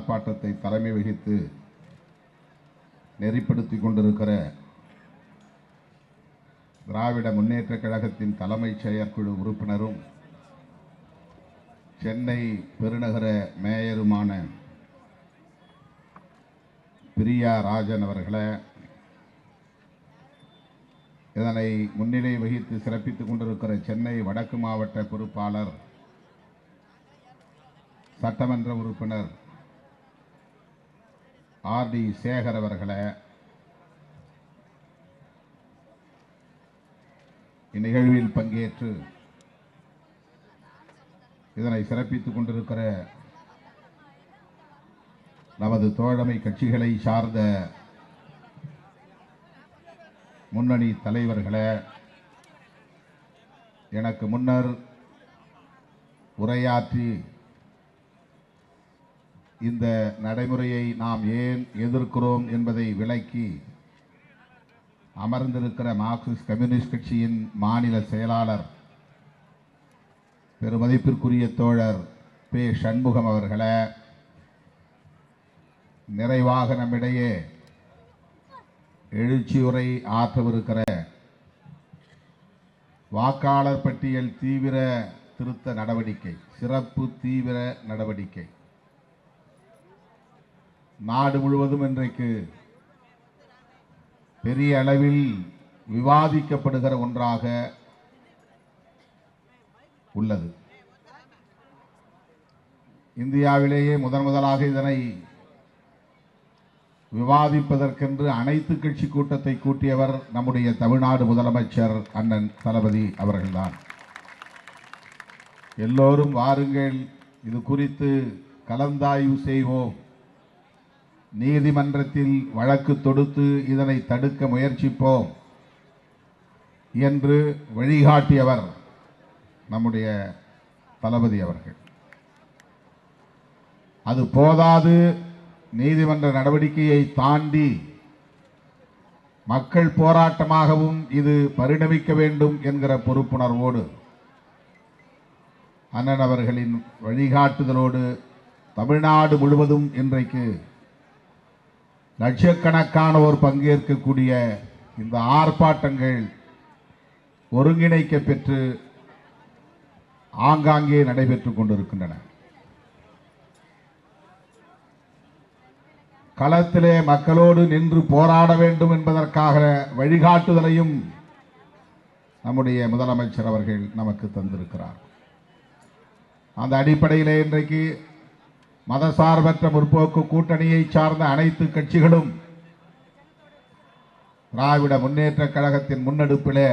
ஆர்ப்பாட்டத்தை தலைமை வகித்து நெறிப்படுத்திக் கொண்டிருக்கிற திராவிட முன்னேற்றக் கழகத்தின் தலைமைச் செயற்குழு உறுப்பினரும் சென்னை பெருநகர மேயருமான பிரியா ராஜன் அவர்களே, இதனை முன்னிலை வகித்து சிறப்பித்துக் கொண்டிருக்கிற சென்னை வடக்கு மாவட்ட பொறுப்பாளர் சட்டமன்ற உறுப்பினர் ஆர்.டி. சேகர் அவர்களே, இந்நிகழ்வில் பங்கேற்று இதனை சிறப்பித்துக் கொண்டிருக்கிற நமது தோழமை கட்சிகளை சார்ந்த முன்னணி தலைவர்களே, எனக்கு முன்னர் உரையாற்றி இந்த நடைமுறையை நாம் ஏன் எதிர்க்கிறோம் என்பதை விளக்கி அமர்ந்திருக்கிற மார்க்சிஸ்ட் கம்யூனிஸ்ட் கட்சியின் மாநில செயலாளர் பெருமதிப்பிற்குரிய தோழர் பே. சண்முகம் அவர்களே, நிறைவாக நம்மிடையே எழுச்சியுரை ஆற்றவிருக்கிற வாக்காளர் பட்டியல் தீவிர திருத்த நடவடிக்கை, சிறப்பு தீவிர நடவடிக்கை நாடு முழுவதும் இன்றைக்கு பெரிய அளவில் விவாதிக்கப்படுகிற ஒன்றாக உள்ளது. இந்தியாவிலேயே முதலாக இதனை விவாதிப்பதற்கென்று அனைத்து கட்சி கூட்டத்தை கூட்டியவர் நம்முடைய தமிழ்நாடு முதலமைச்சர் அண்ணன் தளபதி அவர்கள்தான். எல்லோரும் வாருங்கள், இது குறித்து கலந்தாய்வு செய்வோம், நீதிமன்றத்தில் வழக்கு தொடுத்து இதனை தடுக்க முயற்சிப்போம் என்று வழிகாட்டியவர் நம்முடைய தளபதி அவர்கள். அது போதாது, நீதிமன்ற நடவடிக்கையை தாண்டி மக்கள் போராட்டமாகவும் இது பரிணமிக்க வேண்டும் என்கிற பொறுப்புணர்வோடு அண்ணன் அவர்களின் வழிகாட்டுதலோடு தமிழ்நாடு முழுவதும் இன்றைக்கு லட்சக்கணக்கானோர் பங்கேற்கக்கூடிய இந்த ஆர்ப்பாட்டங்கள் ஒருங்கிணைக்க பெற்று ஆங்காங்கே நடைபெற்றுக் கொண்டிருக்கின்றன. களத்திலே மக்களோடு நின்று போராட வேண்டும் என்பதற்காக வழிகாட்டுதலையும் நம்முடைய முதலமைச்சர் அவர்கள் நமக்கு தந்திருக்கிறார். அந்த அடிப்படையிலே இன்றைக்கு மதசார்பற்ற முற்போக்கு கூட்டணியை சார்ந்த அனைத்து கட்சிகளும் திராவிட முன்னேற்றக் கழகத்தின் முன்னெடுப்பிலே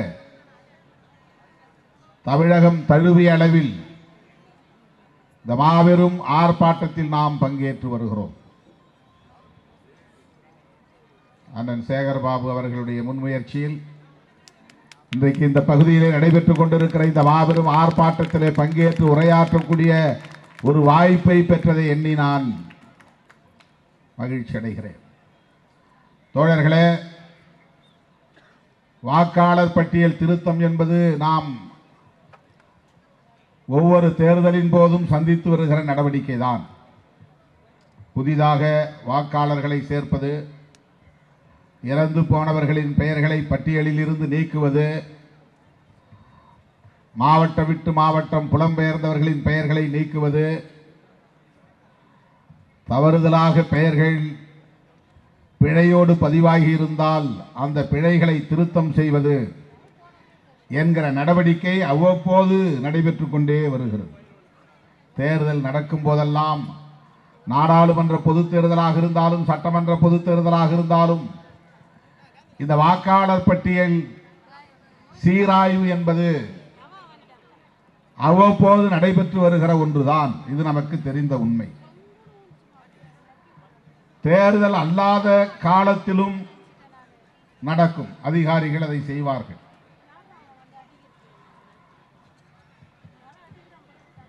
தமிழகம் தழுவிய அளவில் இந்த மாபெரும் ஆர்ப்பாட்டத்தில் நாம் பங்கேற்று வருகிறோம். அண்ணன் சேகர் பாபு அவர்களுடைய முன்முயற்சியில் இன்றைக்கு இந்த பகுதியிலே நடைபெற்றுக் கொண்டிருக்கிற இந்த மாபெரும் ஆர்ப்பாட்டத்திலே பங்கேற்று உரையாற்றக்கூடிய ஒரு வாய்ப்பை பெற்றதை எண்ணி நான் மகிழ்ச்சி அடைகிறேன். தோழர்களே, வாக்காளர் பட்டியல் திருத்தம் என்பது நாம் ஒவ்வொரு தேர்தலின் போதும் சந்தித்து வருகிற நடவடிக்கை தான். புதிதாக வாக்காளர்களை சேர்ப்பது, இறந்து போனவர்களின் பெயர்களை பட்டியலில் இருந்து நீக்குவது, மாவட்டம் விட்டு மாவட்டம் புலம்பெயர்ந்தவர்களின் பெயர்களை நீக்குவது, தவறுதலாக பெயர்கள் பிழையோடு பதிவாகி இருந்தால் அந்த பிழைகளை திருத்தம் செய்வது என்கிற நடவடிக்கை அவ்வப்போது நடைபெற்றுக் கொண்டே வருகிறது. தேர்தல் நடக்கும் போதெல்லாம், நாடாளுமன்ற பொதுத் தேர்தலாக இருந்தாலும் சட்டமன்ற பொதுத் தேர்தலாக இருந்தாலும், இந்த வாக்காளர் பட்டியல் சீராய்வு என்பது அவ்வப்போது நடைபெற்று வருகிற ஒன்றுதான். இது நமக்கு தெரிந்த உண்மை. தேர்தல் அல்லாத காலத்திலும் நடக்கும். அதிகாரிகள் அதை செய்வார்கள்.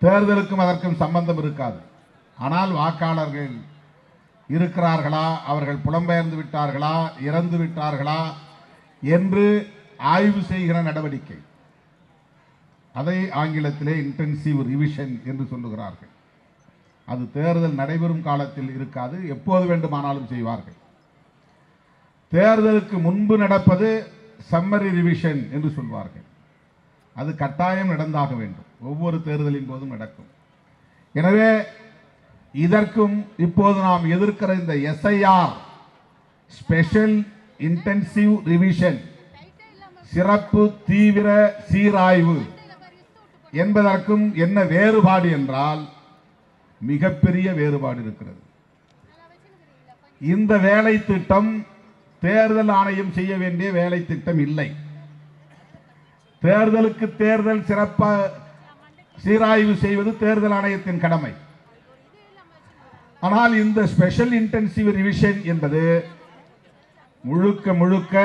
தேர்தலுக்கும் அதற்கும் சம்பந்தம் இருக்காது. ஆனால் வாக்காளர்கள் இருக்கிறார்களா, அவர்கள் புலம்பெயர்ந்து விட்டார்களா, இறந்து விட்டார்களா என்று ஆய்வு செய்கிற நடவடிக்கை, அதை ஆங்கிலத்திலே இன்டென்சிவ் ரிவிஷன் என்று சொல்லுகிறார்கள். அது தேர்தல் நடைபெறும் காலத்தில் இருக்காது, எப்போது வேண்டுமானாலும் செய்வார்கள். தேர்தலுக்கு முன்பு நடப்பது சம்மரி ரிவிஷன் என்று சொல்வார்கள். அது கட்டாயம் நடந்தாக வேண்டும், ஒவ்வொரு தேர்தலின் போதும் நடக்கும். எனவே இதற்கும் இப்போது நாம் எதிர்க்கிற இந்த எஸ்ஐஆர், ஸ்பெஷல் இன்டென்சிவ் ரிவிஷன், சிறப்பு தீவிர சீராய்வு என்பதற்கும் என்ன வேறுபாடு என்றால் மிகப்பெரிய வேறுபாடு இருக்கிறது. இந்த வேலை திட்டம் தேர்தல் ஆணையம் செய்ய வேண்டிய வேலை திட்டம் இல்லை. தேர்தலுக்கு தேர்தல் சிறப்பாக சீராய்வு செய்வது தேர்தல் ஆணையத்தின் கடமை. ஆனால் இந்த ஸ்பெஷல் இன்டென்சிவ் ரிவிஷன் என்பது முழுக்க முழுக்க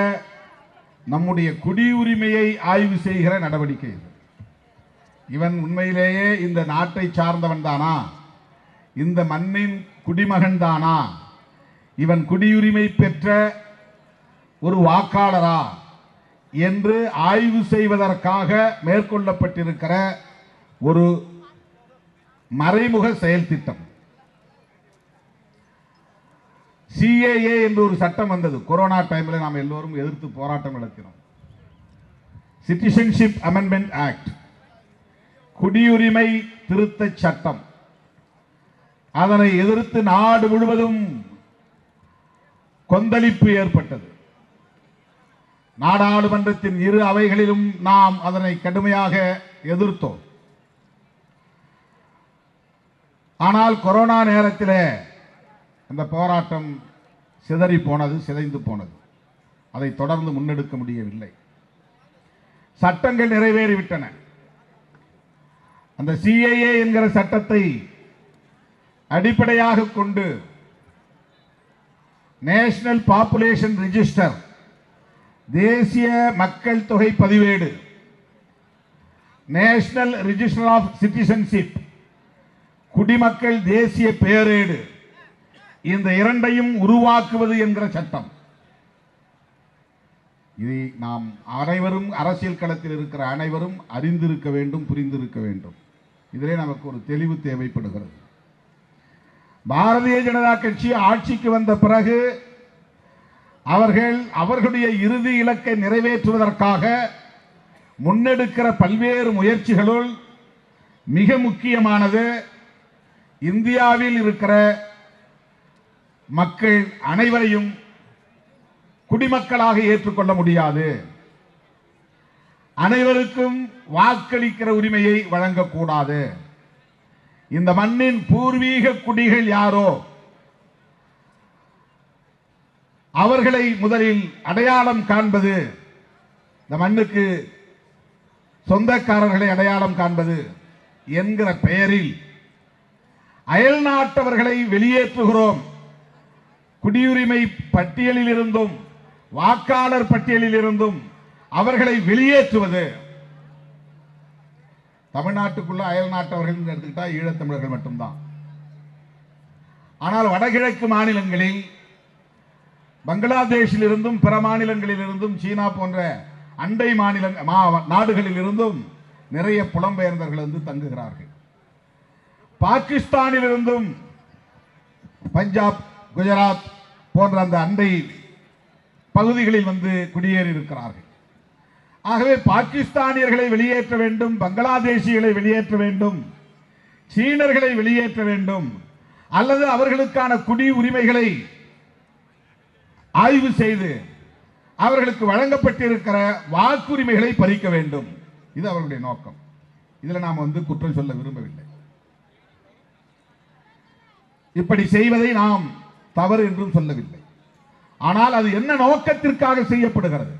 நம்முடைய குடியுரிமையை ஆய்வு செய்கிற நடவடிக்கை. இவன் உண்மையிலேயே இந்த நாட்டை சார்ந்தவன் தானா, இந்த மண்ணின் குடிமகன் தானா, இவன் குடியுரிமை பெற்ற ஒரு வாக்காளரா என்று ஆய்வு செய்வதற்காக மேற்கொள்ளப்பட்டிருக்கிற ஒரு மறைமுக செயல் திட்டம். சிஏஏ என்று ஒரு சட்டம் வந்தது. கொரோனா டைமில் நாம் எல்லோரும் எதிர்த்து போராட்டம் நடத்தினோம். சிட்டிசன்ஷிப் அமெண்ட்மெண்ட் ஆக்ட், குடியுரிமை திருத்த சட்டம். அதனை எதிர்த்து நாடு முழுவதும் கொந்தளிப்பு ஏற்பட்டது. நாடாளுமன்றத்தின் இரு அவைகளிலும் நாம் அதனை கடுமையாக எதிர்த்தோம். ஆனால் கொரோனா நேரத்தில் அந்த போராட்டம் சிதறி போனது, சிதைந்து போனது. அதை தொடர்ந்து முன்னெடுக்க முடியவில்லை. சட்டங்கள் நிறைவேறிவிட்டன. அந்த சிஏஏ என்கிற சட்டத்தை அடிப்படையாக கொண்டு நேஷனல் பாப்புலேஷன் ரெஜிஸ்டர், தேசிய மக்கள் தொகை பதிவேடு, நேஷனல் ரெஜிஸ்டர் ஆஃப் சிட்டிசன்ஷிப், குடிமக்கள் தேசிய பேரேடு, இந்த இரண்டையும் உருவாக்குவது என்கிற சட்டம். இதை நாம் அனைவரும், அரசியல் களத்தில் இருக்கிற அனைவரும் அறிந்திருக்க வேண்டும், புரிந்திருக்க வேண்டும். இதிலே நமக்கு ஒரு தெளிவு தேவைப்படுகிறது. பாரதிய ஜனதா கட்சி ஆட்சிக்கு வந்த பிறகு அவர்களுடைய இறுதி இலக்கை நிறைவேற்றுவதற்காக முன்னெடுக்கிற பல்வேறு முயற்சிகளுள் மிக முக்கியமானது இந்தியாவில் இருக்கிற மக்கள் அனைவரையும் குடிமக்களாக ஏற்றுக்கொள்ள முடியாது, அனைவருக்கும் வாக்களிக்கிற உரிமையை வழங்கக்கூடாது. இந்த மண்ணின் பூர்வீக குடிகள் யாரோ அவர்களை முதலில் அடையாளம் காண்பது, இந்த மண்ணுக்கு சொந்தக்காரர்களை அடையாளம் காண்பது என்கிற பெயரில் அயல் நாட்டவர்களை வெளியேற்றுகிறோம். குடியுரிமை பட்டியலில் இருந்தும் வாக்காளர் பட்டியலில் இருந்தும் அவர்களை வெளியேற்றுவது. தமிழ்நாட்டுக்குள்ள அயல் நாட்டவர்கள் எடுத்துக்கிட்டா ஈழத்தமிழர்கள் மட்டும்தான். ஆனால் வடகிழக்கு மாநிலங்களில் பங்களாதேஷில் இருந்தும் பிற மாநிலங்களில் இருந்தும் சீனா போன்ற அண்டை மாநில நாடுகளில் இருந்தும் நிறைய புலம்பெயர்ந்தவர்கள் வந்து தங்குகிறார்கள். பாகிஸ்தானில் இருந்தும் பஞ்சாப், குஜராத் போன்ற அந்த அண்டை பகுதிகளில் வந்து குடியேறி இருக்கிறார்கள். ஆகவே பாகிஸ்தானியர்களை வெளியேற்ற வேண்டும், பங்களாதேசிகளை வெளியேற்ற வேண்டும், சீனர்களை வெளியேற்ற வேண்டும், அல்லது அவர்களுக்கான குடி உரிமைகளை ஆய்வு செய்து அவர்களுக்கு வழங்கப்பட்டிருக்கிற வாக்குரிமைகளை பறிக்க வேண்டும். இது அவர்களுடைய நோக்கம். இதில் நாம் வந்து குற்றம் சொல்ல விரும்பவில்லை. இப்படி செய்வதை நாம் தவறு என்றும் சொல்லவில்லை. ஆனால் அது என்ன நோக்கத்திற்காக செய்யப்படுகிறது?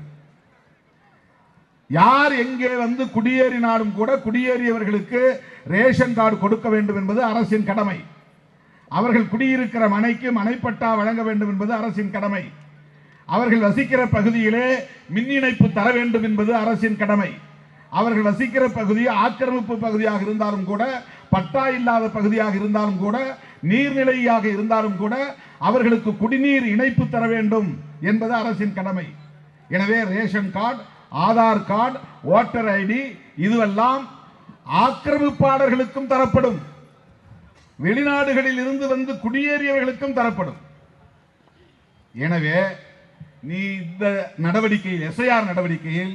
யார் எங்கே வந்து குடியேறினாலும் கூட குடியேறியவர்களுக்கு ரேஷன் கார்டு கொடுக்க வேண்டும் என்பது அரசின் கடமை. அவர்கள் குடியிருக்கிற மனைக்கு மனைப்பட்டா வழங்க வேண்டும் என்பது அரசின் கடமை. அவர்கள் வசிக்கிற பகுதியிலே மின் இணைப்பு தர வேண்டும் என்பது அரசின் கடமை. அவர்கள் வசிக்கிற பகுதி ஆக்கிரமிப்பு பகுதியாக இருந்தாலும் கூட, பட்டா இல்லாத பகுதியாக இருந்தாலும் கூட, நீர்நிலையாக இருந்தாலும் கூட அவர்களுக்கு குடிநீர் இணைப்பு தர வேண்டும் என்பது அரசின் கடமை. எனவே ration card, Aadhaar card, voter ID இதுவெல்லாம் ஆக்கிரமிப்பாளர்களுக்கும் தரப்படும். வெளிநாடுகளில் இருந்து வந்து குடியேறியவர்களுக்கும் தரப்படும். எனவே நீ இந்த நடவடிக்கையில், எஸ்ஐஆர் நடவடிக்கையில்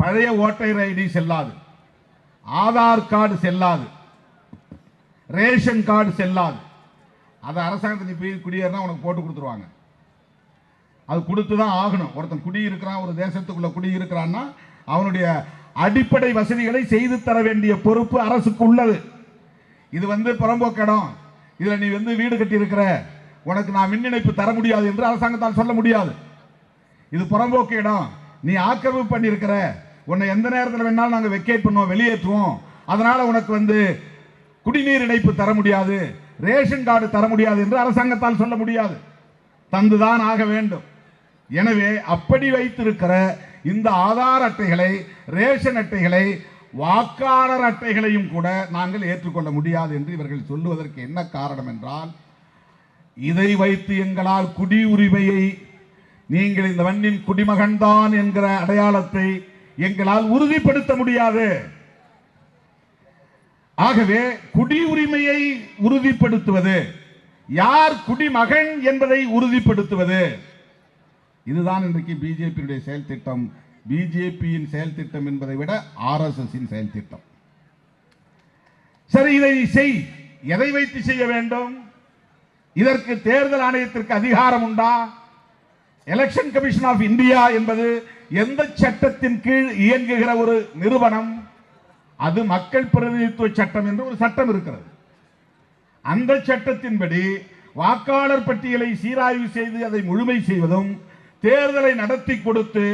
பழைய ஓட்டர் ஐடி செல்லாது, ஆதார் கார்டு செல்லாது, ரேஷன் கார்டு செல்லாது. அதை அரசாங்கத்தை நீ போய் குடியேறினா உனக்கு போட்டு கொடுத்துருவாங்க. அது கொடுத்து தான் ஆகணும். ஒருத்தன் குடியிருக்கிறான், ஒரு தேசத்துக்குள்ள குடியிருக்கிறான்னா அவனுடைய அடிப்படை வசதிகளை செய்து தர வேண்டிய பொறுப்பு அரசுக்கு உள்ளது. இது புறம்போக்கு இடம், இதுல நீ வீடு கட்டி இருக்கிற, உனக்கு நான் மின் இணைப்பு தர முடியாது என்று அரசாங்கத்தால் சொல்ல முடியாது. இது புறம்போக்கு இடம், நீ ஆக்கிரமிப்பு பண்ணி இருக்கிற, உன்னை எந்த நேரத்தில் வேணாலும் நாங்கள் வெக்கேட் பண்ணுவோம், வெளியேற்றுவோம், அதனால உனக்கு குடிநீர் இணைப்பு தர முடியாது, ரேஷன் கார்டு தர முடியாது என்று அரசாங்கத்தால் சொல்ல முடியாது. தந்துதான் ஆக வேண்டும். எனவே அப்படி வைத்திருக்கிற இந்த ஆதார் அட்டைகளை, ரேஷன் அட்டைகளை, வாக்காளர் அட்டைகளையும் கூட நாங்கள் ஏற்றுக்கொள்ள முடியாது என்று இவர்கள் சொல்லுவதற்கு என்ன காரணம் என்றால், இதை வைத்து எங்களால் குடியுரிமையை, நீங்கள் இந்த மண்ணின் குடிமகன்தான் என்கிற அடையாளத்தை எங்களால் உறுதிப்படுத்த முடியாது. ஆகவே குடியுரிமையை உறுதிப்படுத்துவது, யார் குடிமகன் என்பதை உறுதிப்படுத்துவது, இதுதான் இன்றைக்கு பிஜேபியுடைய செயல் திட்டம். பிஜேபியின் செயல் திட்டம் என்பதை விட ஆர்எஸ்எஸ் செயல் திட்டம். சரி, இதை செய். எதை வைத்து செய்ய வேண்டும்? இதற்கு தேர்தல் ஆணையத்திற்கு அதிகாரம் உண்டா? எலெக்ஷன் கமிஷன் ஆஃப் இந்தியா என்பது எந்த சட்டத்தின் கீழ் இயங்குகிற ஒரு நிறுவனம்? அது மக்கள் பிரதிநிதித்துவ சட்டம் என்று ஒரு சட்டம் இருக்கிறது. அந்த சட்டத்தின்படி வாக்காளர் பட்டியலை சீராய்வு செய்து அதை முழுமை செய்வதும், தேர்தலை நடத்தி கொடுத்து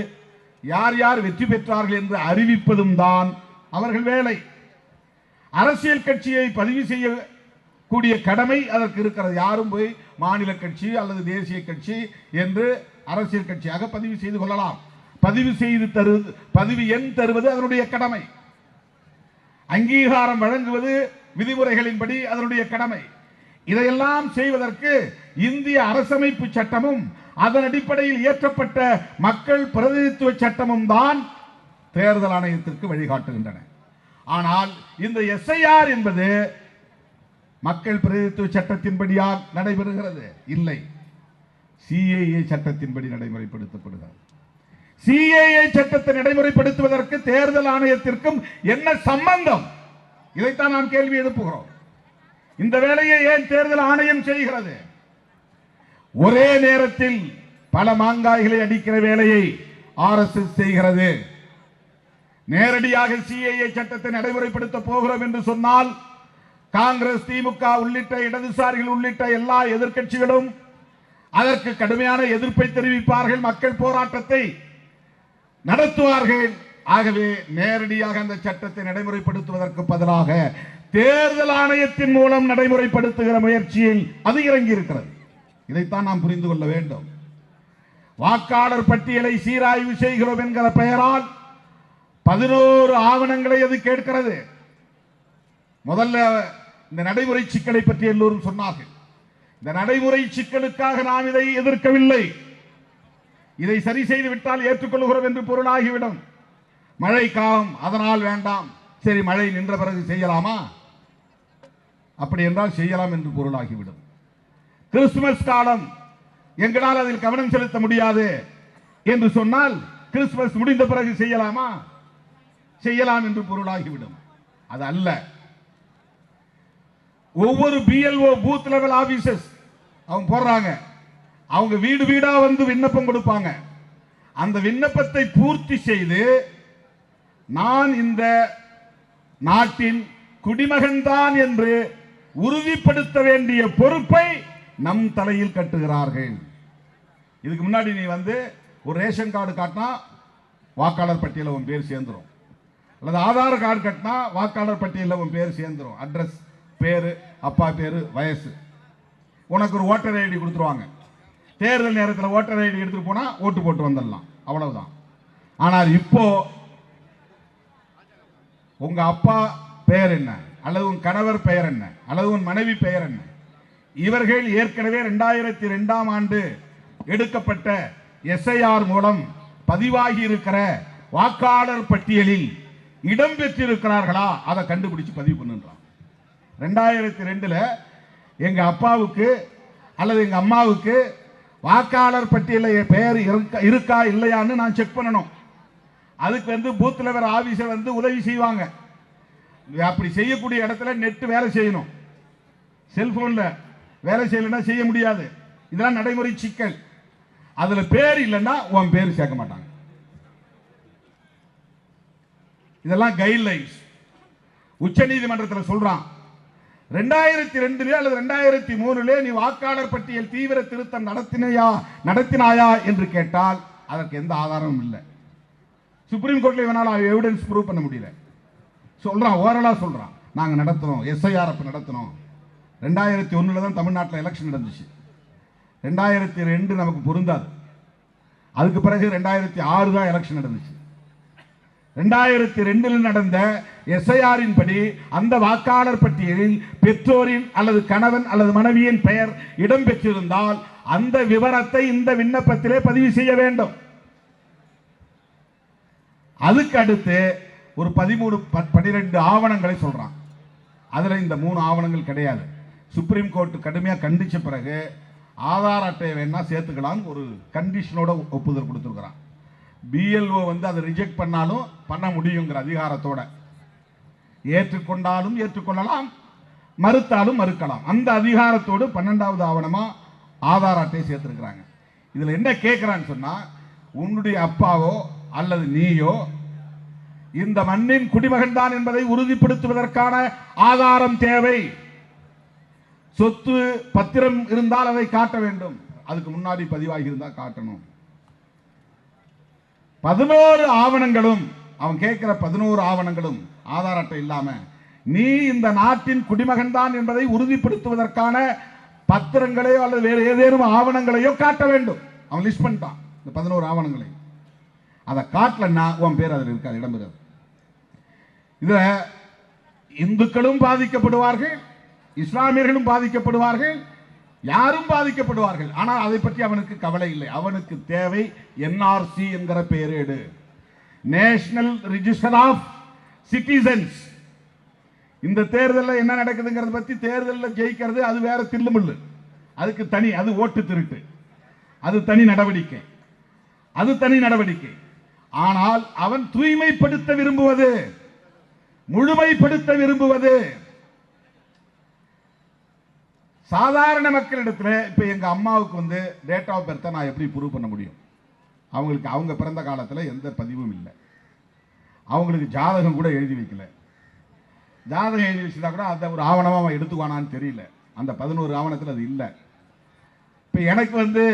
யார் யார் வெற்றி பெற்றார்கள் என்று அறிவிப்பதும் தான் அவர்கள் வேலை. அரசியல் கட்சியை பதிவு செய்யக்கூடிய கடமை அதற்கு இருக்கிறது. யாரும் போய் மாநில கட்சி அல்லது தேசிய கட்சி என்று அரசியல் கட்சியாக பதிவு செய்து கொள்ளலாம். பதிவு எண் தருவது அதனுடைய கடமை. அங்கீகாரம் வழங்குவது விதிமுறைகளின்படி அதனுடைய கடமை. இதையெல்லாம் செய்வதற்கு இந்திய அரசமைப்பு சட்டமும் அதன் அடிப்படையில் இயற்றப்பட்ட மக்கள் பிரதிநிதித்துவ சட்டமும் தான் தேர்தல் ஆணையத்திற்கு வழிகாட்டுகின்றன. ஆனால் இந்த எஸ்ஐஆர் என்பது மக்கள் பிரதிநிதித்துவ சட்டத்தின்படியா நடைபெறுகிறது? இல்லை, சிஏஏ சட்டத்தின்படி நடைமுறைப்படுத்தப்படுகிறது. சிஏஏ சட்டத்தை நடைமுறைப்படுத்துவதற்கு தேர்தல் ஆணையத்திற்கும் என்ன சம்பந்தம்? இதைத்தான் நாம் கேள்வி எழுப்புகிறோம். இந்த வேலையை ஏன் தேர்தல் ஆணையம் செய்கிறது? ஒரே நேரத்தில் பல மாங்காய்களை அடிக்கிற வேலையை ஆர்எஸ்எஸ் செய்கிறது. நேரடியாக சிஏஏ சட்டத்தை நடைமுறைப்படுத்த போகிறோம் என்று சொன்னால் காங்கிரஸ், திமுக உள்ளிட்ட இடதுசாரிகள் உள்ளிட்ட எல்லா எதிர்க்கட்சிகளும் அதற்கு கடுமையான எதிர்ப்பை தெரிவிப்பார்கள், மக்கள் போராட்டத்தை நடத்துவார்கள். ஆகவே நேரடியாக அந்த சட்டத்தை நடைமுறைப்படுத்துவதற்கு பதிலாக தேர்தல் ஆணையத்தின் மூலம் நடைமுறைப்படுத்துகிற முயற்சியில் அது இறங்கி இருக்கிறது. இதைத்தான் நாம் புரிந்து கொள்ள வேண்டும். வாக்காளர் பட்டியலை சீராய்வு செய்கிறோம் என்கிற பெயரால் 11 ஆவணங்களை அது கேட்கிறது. முதல்ல இந்த நடைமுறை சிக்கலை பற்றி எல்லோரும் சொன்னார்கள். இந்த நடைமுறை சிக்கலுக்காக நாம் இதை எதிர்க்கவில்லை. இதை சரி செய்து விட்டால் ஏற்றுக்கொள்கிறோம் என்று பொருளாகிவிடும். மழை காலம், அதனால் வேண்டாம். சரி, மழை நின்ற பிறகு செய்யலாமா? அப்படி என்றால் செய்யலாம் என்று பொருளாகிவிடும். கிறிஸ்துமஸ் காலம், எங்களால் அதில் கவனம் செலுத்த முடியாது என்று சொன்னால் கிறிஸ்துமஸ் முடிந்த பிறகு செய்யலாமா? செய்யலாம் என்று பொருளாகிவிடும். அது அல்ல. ஒவ்வொரு பிஎல்ஓ பூத் லெவல் ஆபீசர்ஸ் அவங்க போடுறாங்க, அவங்க வீடு வீடா வந்து விண்ணப்பம் கொடுப்பாங்க. அந்த விண்ணப்பத்தை பூர்த்தி செய்து நான் இந்த நாட்டின் குடிமகன் தான் என்று உறுதிப்படுத்த வேண்டிய பொறுப்பை நம் தலையில் கட்டுகிறார்கள். இதுக்கு முன்னாடி நீ ஒரு ரேஷன் கார்டு காட்டினா வாக்காளர் பட்டியலில் உன் பேர் சேர்ந்துடும், அல்லது ஆதார் கார்டு கட்டினா வாக்காளர் பட்டியலில் உன் பேர் சேர்ந்துடும். அட்ரஸ், பேரு, அப்பா பேரு, வயசு. உனக்கு ஒரு ஓட்டர் ஐடி கொடுத்துருவாங்க. தேர்தல் நேரத்தில் ஓட்டர் ஐடி எடுத்துட்டு போனா ஓட்டு போட்டு வந்துடலாம், அவ்வளவுதான். ஆனால் இப்போ உங்க அப்பா பெயர் என்ன, அல்லது உன் கணவர் பெயர் என்ன, அல்லது உன் மனைவி பெயர் என்ன, இவர்கள் ஏற்கனவே 2002ஆம் ஆண்டு எடுக்கப்பட்ட எஸ்ஐஆர் மூலம் பதிவாகி இருக்கிற வாக்காளர் பட்டியலில் இடம் பெற்றிருக்கிறார்களா அதை கண்டுபிடிச்சு பதிவு பண்ணுறான். 2002 எங்க அப்பாவுக்கு அல்லது எங்க அம்மாவுக்கு வாக்காளர் பட்டியலில் பெயர் இருக்கா இல்லையான்னு நான் செக் பண்ணணும். அதுக்கு வந்து பூத் லெவல் ஆபீசர் வந்து உதவி செய்வாங்க. அப்படி செய்யக்கூடிய இடத்துல நெட் வேலை செய்யணும். செல்போன்ல வேலை செய்யலைன்னா செய்ய முடியாது. இதெல்லாம் நடைமுறை சிக்கல். அதுல பேர் இல்லைன்னா உன் பேர் சேர்க்க மாட்டாங்க. இதெல்லாம் கைட்லைன்ஸ் உச்ச நீதிமன்றத்தில் சொல்றான். 2002 அல்லது 2003 நீ வாக்காளர் பட்டியல் தீவிர திருத்தம் நடத்தினாயா என்று கேட்டால் அதற்கு எந்த ஆதாரமும் இல்லை. சுப்ரீம் கோர்ட்ல இவனால எவிடன்ஸ் ப்ரூவ் பண்ண முடியல. சொல்றான், ஓரலா சொல்றான், நாங்க நடத்துறோம், எஸ்ஐஆர் நடத்தினோம். 2001 தான் தமிழ்நாட்டில் எலெக்ஷன் நடந்துச்சு. 2002 நமக்கு பொருந்தாது. அதுக்கு பிறகு 2006 தான் எலெக்ஷன் நடந்துச்சு. 2002 நடந்த எஸ்ஐஆரின் படி அந்த வாக்காளர் பட்டியலில் பெற்றோரின் அல்லது கணவன் அல்லது மனைவியின் பெயர் இடம்பெற்றிருந்தால் அந்த விவரத்தை இந்த விண்ணப்பத்திலே பதிவு செய்ய வேண்டும். அதுக்கு அடுத்து ஒரு 13-12 ஆவணங்களை சொல்றான். அதுல இந்த 3 ஆவணங்கள் கிடையாது. சுப்ரீம் கோர்ட் கடுமையா கண்டிச்ச பிறகு ஆதார் அட்டையை வேணா சேர்த்துக்கலாம் ஒரு கண்டிஷனோட ஒப்புதல் கொடுத்துருக்கிறான். பிஎல்ஓ வந்து அதை ரிஜெக்ட் பண்ணாலும் பண்ண முடியுங்கிற அதிகாரத்தோட, ஏற்றுக்கொண்டாலும் ஏற்றுக்கொள்ளலாம், மறுத்தாலும் மறுக்கலாம். அந்த அதிகாரத்தோடு 12வது ஆவணமா ஆதார் அட்டையை சேர்த்திருக்கிறாங்க. இதுல என்ன கேட்கிறான்னு சொன்னா, உன்னுடைய அப்பாவோ அல்லது நீயோ இந்த மண்ணின் குடிமகன் தான் என்பதை உறுதிப்படுத்துவதற்கான ஆதாரம் தேவை. சொத்து பத்திரம் இருந்தால் அதை காட்ட வேண்டும். அதுக்கு முன்னாடி பதிவாகி இருந்தால் காட்டணும். 11 ஆவணங்களும் அவன் கேட்கிற 11 ஆவணங்களும் ஆதார் அட்டை இல்லாம நீ இந்த நாட்டின் குடிமகன் தான் என்பதை உறுதிப்படுத்துவதற்கான பத்திரங்களையோ அல்லது வேறு ஏதேனும் ஆவணங்களையோ காட்ட வேண்டும். அவன் லிஸ்ட் பண்ணிட்டான் இந்த 11 ஆவணங்களை. அதை காட்டலன்னா உன் பேர் அதில் இருக்காது, இடம்பெறாது. இதுல இந்துக்களும் பாதிக்கப்படுவார்கள், இஸ்லாமியர்களும் பாதிக்கப்படுவார்கள், யாரும் பாதிக்கப்படுவார்கள். ஆனால் அதை பற்றி அவனுக்கு கவலை இல்லை. அவனுக்கு தேவை என்ஆர்சி என்கிற பெயரேடு, நேஷனல் ரிஜிஸ்டர் ஆஃப் சிட்டிசன்ஸ். இந்த தேர்தலில் என்ன நடக்குதுங்கிறத பத்தி, தேர்தலில் ஜெயிக்கிறது அது வேற தில்லுமுள்ளு, அதுக்கு தனி, அது ஓட்டு திருட்டு, அது தனி நடவடிக்கை, அது தனி நடவடிக்கை. ஆனால் அவன் தூய்மைப்படுத்த விரும்புவது, முழுமைப்படுத்த விரும்புவது சாதாரண மக்களிடத்தில். இப்ப எங்க அம்மாவுக்கு வந்து டேட் ஆஃப் பர்த்தை நான் எப்படி ப்ரூவ் பண்ண முடியும்? அவங்களுக்கு அவங்க பிறந்த காலத்தில் எந்த பதிவும் இல்லை. அவங்களுக்கு ஜாதகம் கூட எழுதி வைக்கல. ஜாதகம் எழுதி வச்சுட்டா கூட அதை ஒரு ஆவணமாக அவன் எடுத்துக்குவானான்னு தெரியல. அந்த 11 ஆவணத்தில் அது இல்லை. இப்போ எனக்கு வந்து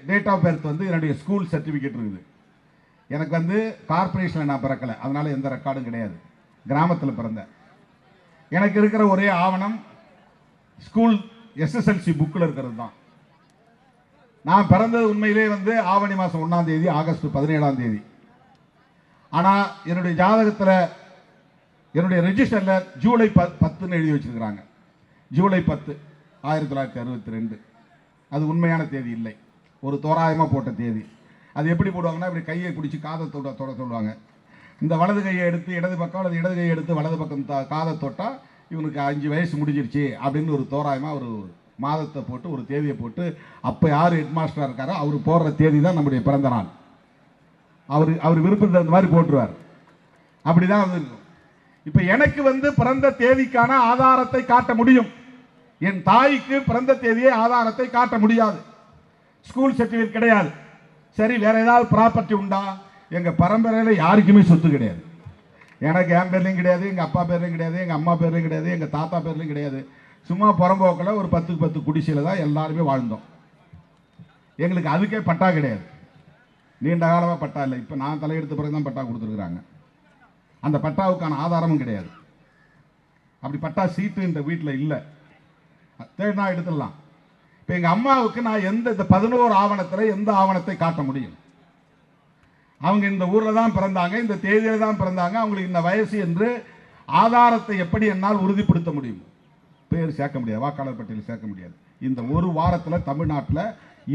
டேட் ஆஃப் பர்த் வந்து என்னுடைய ஸ்கூல் சர்டிஃபிகேட் இருக்குது. எனக்கு வந்து கார்பரேஷனில் நான் பிறக்கலை, அதனால எந்த ரெக்கார்டும் கிடையாது. கிராமத்தில் பிறந்தேன். எனக்கு இருக்கிற ஒரே ஆவணம் ஸ்கூல் எஸ்எஸ்எல்சி புக்கில் இருக்கிறது தான். நான் பிறந்தது உண்மையிலே வந்து ஆவணி மாதம் 1ஆம் தேதி, ஆகஸ்ட் 17ஆம் தேதி. ஆனால் என்னுடைய ஜாதகத்தில், என்னுடைய ரெஜிஸ்டரில் ஜூலை 10ன்னு எழுதி வச்சிருக்கிறாங்க. ஜூலை 10, 1962. அது உண்மையான தேதி இல்லை, ஒரு தோராயமாக போட்ட தேதி. அது எப்படி போடுவாங்கன்னா, இப்படி கையை பிடிச்சி காதை தொட சொல்லுவாங்க. இந்த வலது கையை எடுத்து இடது பக்கம், அல்லது இடது கையை எடுத்து வலது பக்கம் காதை தொட்டால் இவனுக்கு 5 வயசு முடிஞ்சிருச்சு அப்படின்னு ஒரு தோராயமாக ஒரு மாதத்தை போட்டு ஒரு தேதியை போட்டு, அப்போ யார் ஹெட் மாஸ்டராக இருக்காரோ அவர் போடுற தேதி தான் நம்முடைய பிறந்த நாள். அவர் விருப்பத்தை அந்த மாதிரி போட்டுருவார். அப்படிதான் அது இருக்கும். இப்போ எனக்கு வந்து பிறந்த தேதிக்கான ஆதாரத்தை காட்ட முடியும். என் தாய்க்கு பிறந்த தேதியை ஆதாரத்தை காட்ட முடியாது. ஸ்கூல் சர்டிஃபிகேட் கிடையாது. சரி, வேற ஏதாவது ப்ராப்பர்ட்டி உண்டா? எங்க பரம்பரையில் யாருக்குமே சொத்து கிடையாது. எனக்கு என் பேர்லையும் கிடையாது, எங்க அப்பா பேர்லையும் கிடையாது, எங்க அம்மா பேர்லையும் கிடையாது, எங்க தாத்தா பேர்லையும் கிடையாது. சும்மா புறம்போக்கில் ஒரு 10க்கு 10 குடிசையில் தான் எல்லாருமே வாழ்ந்தோம். எங்களுக்கு அதுக்கே பட்டா கிடையாது. நீண்ட காலமாக பட்டா இல்லை. இப்போ நான் தலையெடுத்த பிறகு தான் பட்டா கொடுத்துருக்குறாங்க. அந்த பட்டாவுக்கான ஆதாரமும் கிடையாது. அப்படி பட்டா சீட்டு இந்த வீட்டில் இல்லை. தேடினா எடுத்துடலாம். இப்போ எங்கள் அம்மாவுக்கு நான் இந்த 11 ஆவணத்தில் எந்த ஆவணத்தை காட்ட முடியும்? அவங்க இந்த ஊரில் தான் பிறந்தாங்க, இந்த தேதியில் தான் பிறந்தாங்க, அவங்களுக்கு இந்த வயசு என்று ஆதாரத்தை எப்படி என்னால் உறுதிப்படுத்த முடியும்? பேர் சேர்க்க முடியாது, வாக்காளர் பட்டியலில் சேர்க்க முடியாது. இந்த ஒரு வாரத்தில் தமிழ்நாட்டில்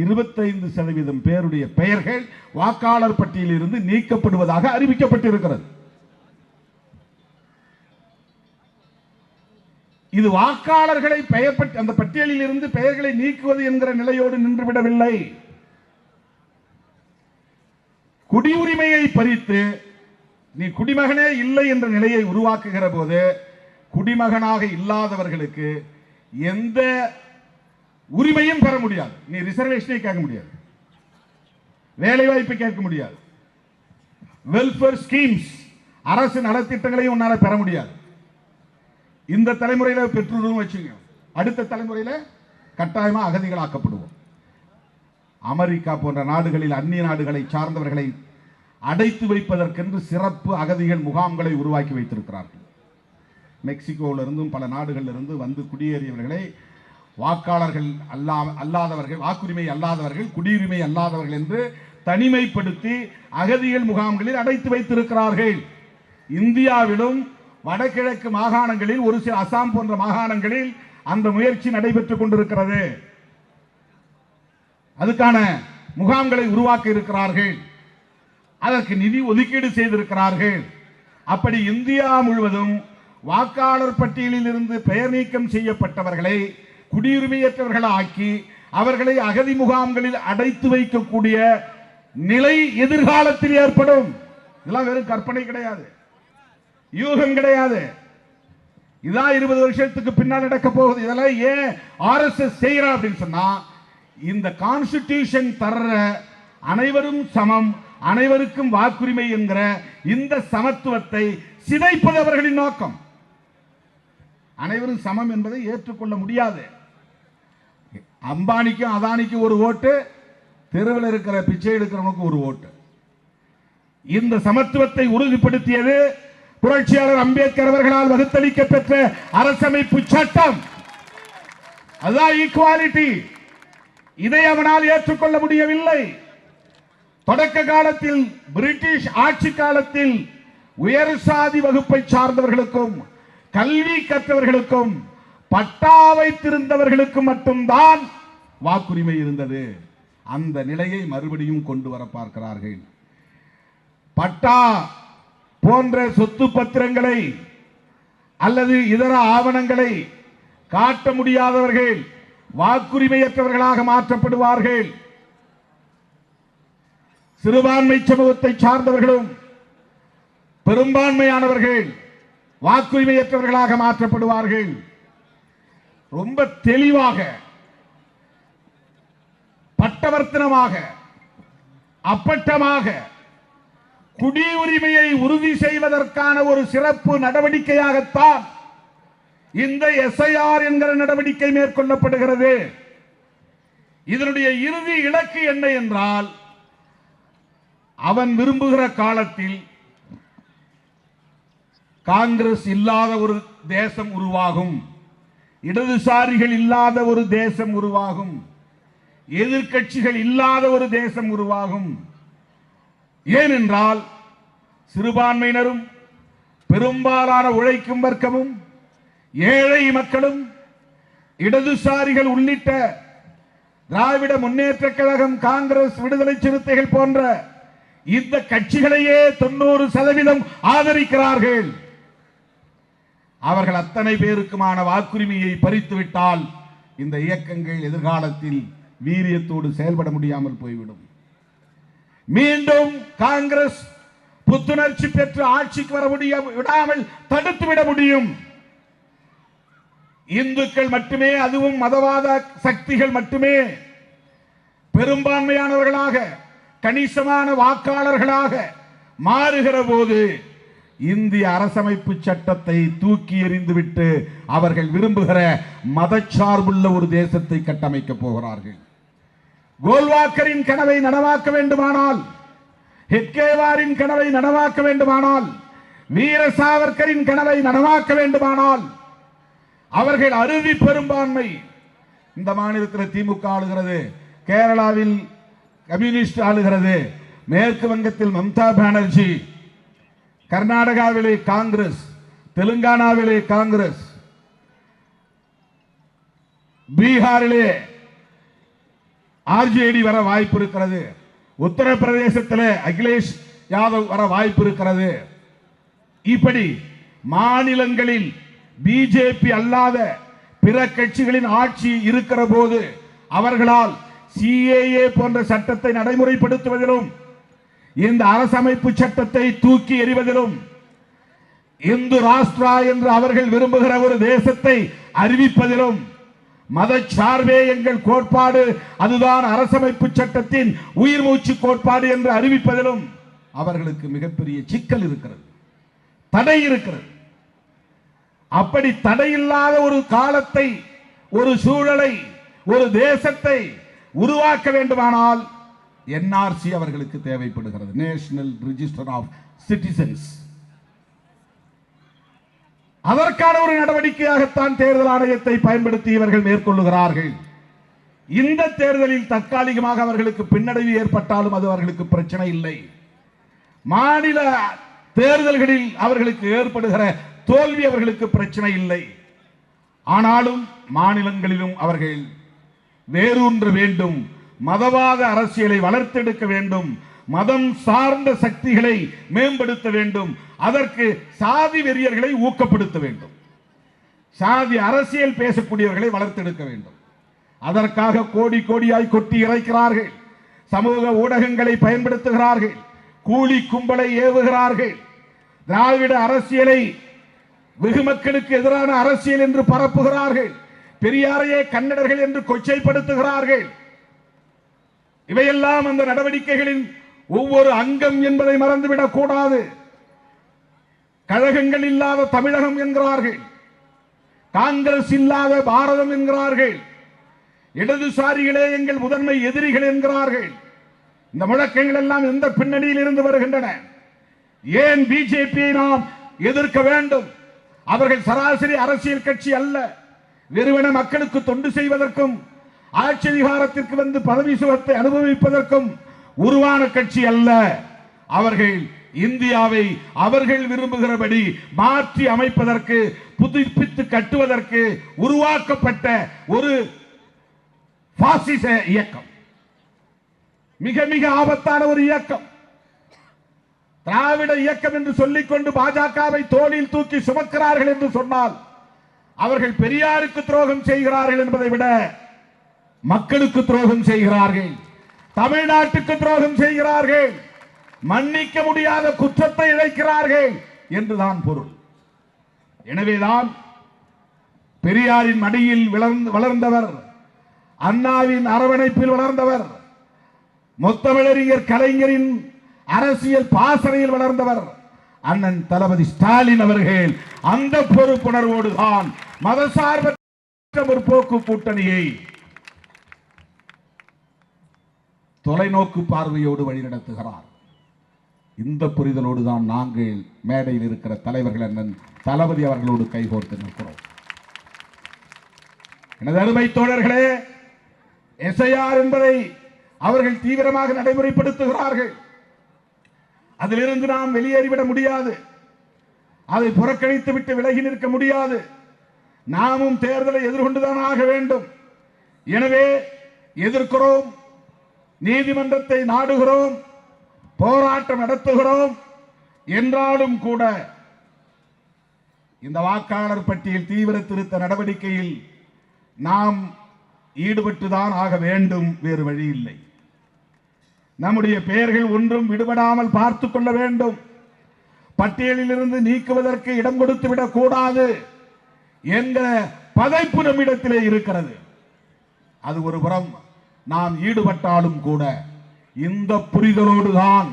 25% பேருடைய பெயர்கள் வாக்காளர் பட்டியலில் இருந்து நீக்கப்படுவதாக அறிவிக்கப்பட்டிருக்கிறது. இது வாக்காளர்களை அந்த பட்டியலில் இருந்து பெயர்களை நீக்குவது என்கிற நிலையோடு நின்றுவிடவில்லை. குடியுரிமையை பறித்து நீ குடிமகனே இல்லை என்ற நிலையை உருவாக்குகிற போது குடிமகனாக இல்லாதவர்களுக்கு எந்த உரிமையும் பெற முடியாது. நீ ரிசர்வேஷனை கேட்க முடியாது, வேலை வாய்ப்பை கேட்க முடியாது, வெல்ஃபேர் ஸ்கீம்ஸ் அரசு நலத்திட்டங்களையும் உன்னால பெற முடியாது. இந்த தலைமுறையில் பெற்றோரும் வச்சுங்க, அடுத்த தலைமுறையில் கட்டாயமா அகதிகளாக்கப்படுவோம். அமெரிக்கா போன்ற நாடுகளில் அந்நிய நாடுகளை சார்ந்தவர்களை அடைத்து வைப்பதற்கென்று சிறப்பு அகதிகள் முகாம்களை உருவாக்கி வைத்திருக்கிறார்கள். மெக்சிகோவிலிருந்தும் பல நாடுகளிலிருந்து வந்து குடியேறியவர்களை வாக்காளர்கள் அல்லாதவர்கள், வாக்குரிமை அல்லாதவர்கள், குடியுரிமை அல்லாதவர்கள் என்று தனிமைப்படுத்தி அகதிகள் முகாம்களில் அடைத்து வைத்திருக்கிறார்கள். இந்தியாவிலும் வடகிழக்கு மாகாணங்களில் ஒரு சில அசாம் போன்ற மாகாணங்களில் அந்த முயற்சி நடைபெற்றுக் கொண்டிருக்கிறது. அதுக்கான முகாம்களை உருவாக்க இருக்கிறார்கள், அதற்கு நிதி ஒதுக்கீடு செய்திருக்கிறார்கள். அப்படி இந்தியா முழுவதும் வாக்காளர் பட்டியலில் இருந்து பெயர் நீக்கம் செய்யப்பட்டவர்களை குடியுரிமையற்றவர்கள் ஆக்கி அவர்களை அகதி முகாம்களில் அடைத்து வைக்கக்கூடிய நிலை எதிர்காலத்தில் ஏற்படும். இதெல்லாம் வெறும் கற்பனை கிடையாது, யூகம் கிடையாது. இதான் 20 வருஷத்துக்கு பின்னால் நடக்க போகுது. இதெல்லாம் ஏன் ஆர்எஸ்எஸ் செய்யறா அப்படின்னு சொன்னா, இந்த கான்ஸ்டிடியூஷன் தர்ற அனைவரும் சமம், அனைவருக்கும் வாக்குரிமை என்கிற இந்த சமத்துவத்தை சிதைப்பது அவர்களின் நோக்கம். அனைவரும் சமம் என்பதை ஏற்றுக்கொள்ள முடியாது. அம்பானிக்கும் அதானிக்கும் ஒரு ஓட்டு, தெருவில் இருக்கிற பிச்சை எடுக்கிறவனுக்கு ஒரு ஓட்டு. இந்த சமத்துவத்தை உறுதிப்படுத்தியது புரட்சியாளர் அம்பேத்கர் அவர்களால் வகுத்தளிக்க பெற்ற அரசமைப்பு சட்டம். அதுதான் ஈக்குவாலிட்டி. இதை அவனால் ஏற்றுக்கொள்ள முடியவில்லை. தொடக்க காலத்தில் பிரிட்டிஷ் ஆட்சி காலத்தில் உயர் சாதி வகுப்பை சார்ந்தவர்களுக்கும் கல்வி கற்றவர்களுக்கும் பட்டா வைத்திருந்தவர்களுக்கும் மட்டும்தான் வாக்குரிமை இருந்தது. அந்த நிலையை மறுபடியும் கொண்டு வர பார்க்கிறார்கள். பட்டா போன்ற சொத்து பத்திரங்களை அல்லது இதர ஆவணங்களை காட்ட முடியாதவர்கள் வாக்குரிமையற்றவர்களாக மாற்றப்படுவார்கள். சிறுபான்மை சமூகத்தை சார்ந்தவர்களும் பெரும்பான்மையானவர்கள் வாக்குரிமையற்றவர்களாக மாற்றப்படுவார்கள். ரொம்ப தெளிவாக, பட்டவர்த்தனமாக, அப்பட்டமாக குடியுரிமையை உறுதி செய்வதற்கான ஒரு சிறப்பு நடவடிக்கையாகத்தான் இந்த எஸ்ஐஆர் என்கிற நடவடிக்கை மேற்கொள்ளப்படுகிறது. இதனுடைய இறுதி இலக்கு என்ன என்றால், அவன் விரும்புகிற காலத்தில் காங்கிரஸ் இல்லாத ஒரு தேசம் உருவாகும், இடதுசாரிகள் இல்லாத ஒரு தேசம் உருவாகும், எதிர்க்கட்சிகள் இல்லாத ஒரு தேசம் உருவாகும். ஏனென்றால் சிறுபான்மையினரும் பெரும்பாலான உழைக்கும் வர்க்கமும் ஏழை மக்களும் இடதுசாரிகள் உள்ளிட்ட திராவிட முன்னேற்ற கழகம், காங்கிரஸ், விடுதலை சிறுத்தைகள் போன்ற இந்த கட்சிகளையே 90% ஆதரிக்கிறார்கள். அவர்கள் அத்தனை பேருக்குமான வாக்குரிமையை பறித்துவிட்டால் இந்த இயக்கங்கள் எதிர்காலத்தில் வீரியத்தோடு செயல்பட முடியாமல் போய்விடும். மீண்டும் காங்கிரஸ் புத்துணர்ச்சி பெற்று ஆட்சிக்கு வர விடாமல் தடுத்துவிட முடியும். இந்துக்கள் மட்டுமே, அதுவும் மதவாத சக்திகள் மட்டுமே பெரும்பான்மையானவர்களாக, கணிசமான வாக்காளர்களாக மாறுகிற போது இந்திய அரசமைப்பு சட்டத்தை தூக்கி எறிந்துவிட்டு அவர்கள் விரும்புகிற மதச்சார்புள்ள ஒரு தேசத்தை கட்டமைக்க போகிறார்கள். கோல்வாக்கரின் கனவை நனவாக்க வேண்டுமானால், ஹெட்கேவாரின் கனவை நனவாக்க வேண்டுமானால், வீர சாவர்கரின் கனவை நனவாக்க வேண்டுமானால் அவர்கள் அறுதி பெரும்பான்மை. இந்த மாநிலத்தில் திமுக ஆளுகிறது, கேரளாவில் கம்யூனிஸ்ட் ஆளுகிறது, மேற்கு வங்கத்தில் மம்தா பானர்ஜி, கர்நாடகாவிலே காங்கிரஸ், தெலுங்கானாவிலே காங்கிரஸ், பீகாரிலே ஆர்ஜேடி வர வாய்ப்பு இருக்கிறது, உத்தரப்பிரதேசத்தில் அகிலேஷ் யாதவ் வர வாய்ப்பு இருக்கிறது. இப்படி மாநிலங்களில் பிஜேபி அல்லாத பிற கட்சிகளின் ஆட்சி இருக்கிற போது அவர்களால் சிஏஏ போன்ற சட்டத்தை நடைமுறைப்படுத்துவதிலும் இந்த அரசமைப்பு சட்டத்தை தூக்கி எறிவதிலும் இந்து ராஷ்டிரா என்று அவர்கள் விரும்புகிற ஒரு தேசத்தை அறிவிப்பதிலும் மதச்சார்பே எங்கள் கோட்பாடு, அதுதான் அரசமைப்பு சட்டத்தின் உயிர் மூச்சு கோட்பாடு என்று அறிவிப்பதிலும் அவர்களுக்கு மிகப்பெரிய சிக்கல் இருக்கிறது, தடை இருக்கிறது. அப்படி தடையில்லாத ஒரு காலத்தை, ஒரு சூழலை, ஒரு தேசத்தை உருவாக்க வேண்டுமானால் என்ஆர்சி அவர்களுக்கு தேவைப்படுகிறது, நேஷனல் ரிஜிஸ்டர் ஆஃப் சிட்டிசன்ஸ். அதற்கான ஒரு நடவடிக்கையாகத்தான் தேர்தல் ஆணையத்தை பயன்படுத்தி இவர்கள் மேற்கொள்ளுகிறார்கள். இந்த தேர்தலில் தற்காலிகமாக அவர்களுக்கு பின்னடைவு ஏற்பட்டாலும் அது அவர்களுக்கு பிரச்சனை இல்லை. மாநில தேர்தல்களில் அவர்களுக்கு ஏற்படுகிற தோல்வி அவர்களுக்கு பிரச்சனை இல்லை. ஆனாலும் மாநிலங்களிலும் அவர்கள் வேரூன்ற வேண்டும், மதவாத அரசியலை வளர்த்தெடுக்க வேண்டும், மதம் சார்ந்த சக்திகளை மேம்படுத்த வேண்டும், அதற்கு சாதி வெறியர்களை ஊக்கப்படுத்த வேண்டும், சாதி அரசியல் பேசக்கூடியவர்களை வளர்த்தெடுக்க வேண்டும். அதற்காக கோடி கோடியாய் கொட்டி இறைக்கிறார்கள், சமூக ஊடகங்களை பயன்படுத்துகிறார்கள், கூலி கும்பலை ஏவுகிறார்கள், திராவிட அரசியலை வெகு மக்களுக்கு எதிரான அரசியல் என்று பரப்புகிறார்கள், பெரியாரையே கன்னடர்கள் என்று கொச்சைப்படுத்துகிறார்கள். இவையெல்லாம் அந்த நடவடிக்கைகளின் ஒவ்வொரு அங்கம் என்பதை மறந்துவிடக் கூடாது. கழகங்கள் இல்லாத தமிழகம் என்கிறார்கள், காங்கிரஸ் இல்லாத பாரதம் என்கிறார்கள், இடதுசாரிகளே எங்கள் முதன்மை எதிரிகள் என்கிறார்கள். இந்த முழக்கங்கள் எல்லாம் எந்த பின்னணியில் இருந்து வருகின்றன? ஏன் பிஜேபியை நாம் எதிர்க்க வேண்டும்? அவர்கள் சராசரி அரசியல் கட்சி அல்ல, வெறுவன மக்களுக்கு தொண்டு செய்வதற்கும் ஆட்சி அதிகாரத்திற்கு வந்து பதவி சுகத்தை அனுபவிப்பதற்கும் உருவான கட்சி அல்ல. அவர்கள் இந்தியாவை அவர்கள் விரும்புகிறபடி மாற்றி அமைப்பதற்கு, புதுப்பித்து கட்டுவதற்கு உருவாக்கப்பட்ட ஒரு பாசிச இயக்கம், மிக மிக ஆபத்தான ஒரு இயக்கம். திராவிட இயக்கம் என்று சொல்லிக்கொண்டு பாஜகவை தோளில் தூக்கி சுமக்கிறார்கள் என்று சொன்னால் அவர்கள் பெரியாருக்கு துரோகம் செய்கிறார்கள் என்பதை விட மக்களுக்கு துரோகம் செய்கிறார்கள், தமிழ்நாட்டுக்கு துரோகம் செய்கிறார்கள், மன்னிக்க முடியாத குற்றத்தை இழைக்கிறார்கள் என்றுதான் பொருள். எனவேதான் பெரியாரின் மடியில் வளர்ந்தவர், அண்ணாவின் அரவணைப்பில் வளர்ந்தவர், முத்தமிழறிஞர் கலைஞரின் அரசியல் பாசறையில் வளர்ந்தவர் அண்ணன் தளபதி ஸ்டாலின் அவர்கள் அந்த பொறுப்புணர்வோடு தான் மதசார்பற்ற முற்போக்கு கூட்டணியை தொலைநோக்கு பார்வையோடு வழிநடத்துகிறார். இந்த புரிதலோடு தான் நாங்கள் மேடையில் இருக்கிற தலைவர்கள் அண்ணன் தளபதி அவர்களோடு கைகோர்த்து நிற்கிறோம். எனது அருமை தோழர்களே, எஸ்ஐஆர் என்பதை அவர்கள் தீவிரமாக நடைமுறைப்படுத்துகிறார்கள். அதிலிருந்து நாம் வெளியேறிவிட முடியாது, அதை புறக்கணித்து விட்டு விலகி நிற்க முடியாது. நாமும் தேர்தலை எதிர்கொண்டுதான் ஆக வேண்டும். எனவே எதிர்க்கிறோம், நீதிமன்றத்தை நாடுகிறோம், போராட்டம் நடத்துகிறோம். என்றாலும் கூட இந்த வாக்காளர் பட்டியல் தீவிர திருத்த நடவடிக்கையில் நாம் ஈடுபட்டுதான் ஆக வேண்டும், வேறு வழி இல்லை. நம்முடைய பெயர்கள் ஒன்றும் விடுபடாமல் பார்த்துக் கொள்ள வேண்டும். பட்டியலில் இருந்து நீக்குவதற்கு இடம் கொடுத்து விடக் கூடாது என்கிற பதைப்பு நம்மிடத்திலே இருக்கிறது. அது ஒரு புறம் நாம் ஈடுபட்டாலும் கூட இந்த புரிதலோடு தான்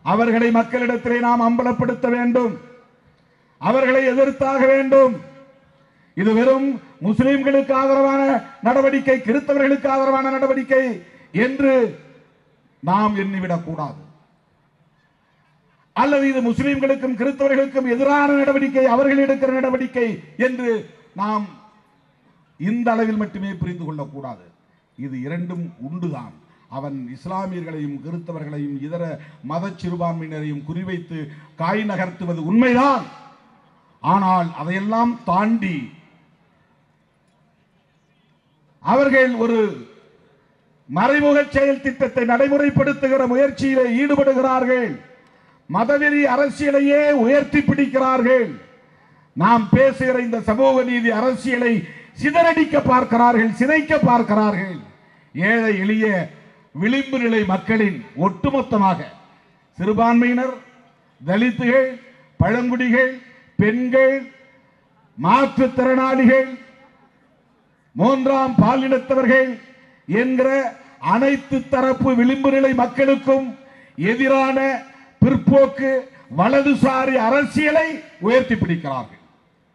அவர்களை மக்களிடத்திலே நாம் அம்பலப்படுத்த வேண்டும், அவர்களை எதிர்த்தாக வேண்டும். இது வெறும் முஸ்லிம்களுக்கு ஆதரவான நடவடிக்கை, கிறிஸ்தவர்களுக்கு ஆதரவான நடவடிக்கை என்று நாம் எண்ணிவிடக் கூடாது. அல்லது இது முஸ்லிம்களுக்கும் கிறிஸ்தவர்களுக்கும் எதிரான நடவடிக்கை, அவர்கள் எடுக்கிற நடவடிக்கை என்று நாம் இந்த அளவில் மட்டுமே புரிந்து கொள்ளக்கூடாது. இது இரண்டும் உண்டுதான். அவன் இஸ்லாமியர்களையும் கிறிஸ்தவர்களையும் இதர மத சிறுபான்மையினரையும் குறிவைத்து காய் நகர்த்துவது உண்மைதான். ஆனால் அதையெல்லாம் தாண்டி அவர்கள் ஒரு மறைமுக செயல் திட்டத்தை நடைமுறைப்படுத்துகிற முயற்சியிலே ஈடுபடுகிறார்கள். மதவெறி அரசியலையே உயர்த்தி பிடிக்கிறார்கள். நாம் பேசுகிற இந்த சமூக நீதி அரசியலை சிதறடிக்க பார்க்கிறார்கள், சிதைக்க பார்க்கிறார்கள். ஏழை எளிய விளிம்பு நிலை மக்களின் ஒட்டுமொத்தமாக சிறுபான்மையினர், தலித்துகள், பழங்குடிகள், பெண்கள், மாற்றுத்திறனாளிகள், மூன்றாம் பாலினத்தவர்கள் என்கிற அனைத்து தரப்பு விளிம்பு நிலை மக்களுக்கும் எதிரான பிற்போக்கு வலதுசாரி அரசியலை உயர்த்தி பிடிக்கிறார்கள்.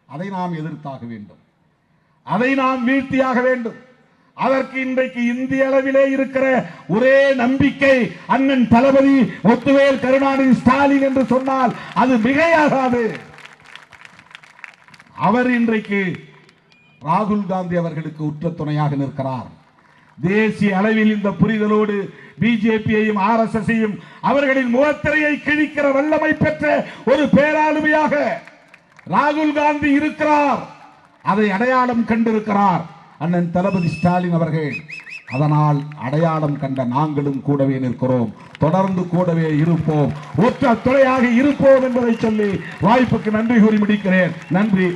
அதை நாம் எதிர்த்தாக வேண்டும், அதை நாம் வீழ்த்தியாக வேண்டும். அதற்கு இன்றைக்கு இந்திய அளவிலே இருக்கிற ஒரே நம்பிக்கை அண்ணன் தளபதி முத்துவேல் கருணாநிதி ஸ்டாலின் என்று சொன்னால் அது மிகையாகாது. அவர் இன்றைக்கு ராகுல் காந்தி அவர்களுக்கு உற்ற துணையாக நிற்கிறார். தேசிய அளவில் இந்த புரிதலோடு பிஜேபியையும் RSSையும் அவர்களின் முகத்திரையை கிழிக்கிற வல்லமை பெற்ற ஒரு பேராளுமையாக ராகுல் காந்தி இருக்கிறார். அதை அடையாளம் கண்டிருக்கிறார் அண்ணன் தளபதி ஸ்டாலின் அவர்கள். அதனால் அடையாளம் கண்ட நாங்களும் கூடவே நிற்கிறோம், தொடர்ந்து கூடவே இருப்போம், ஒற்ற துணையாக இருப்போம் என்பதை சொல்லி வாய்ப்புக்கு நன்றி கூறி முடிக்கிறேன். நன்றி.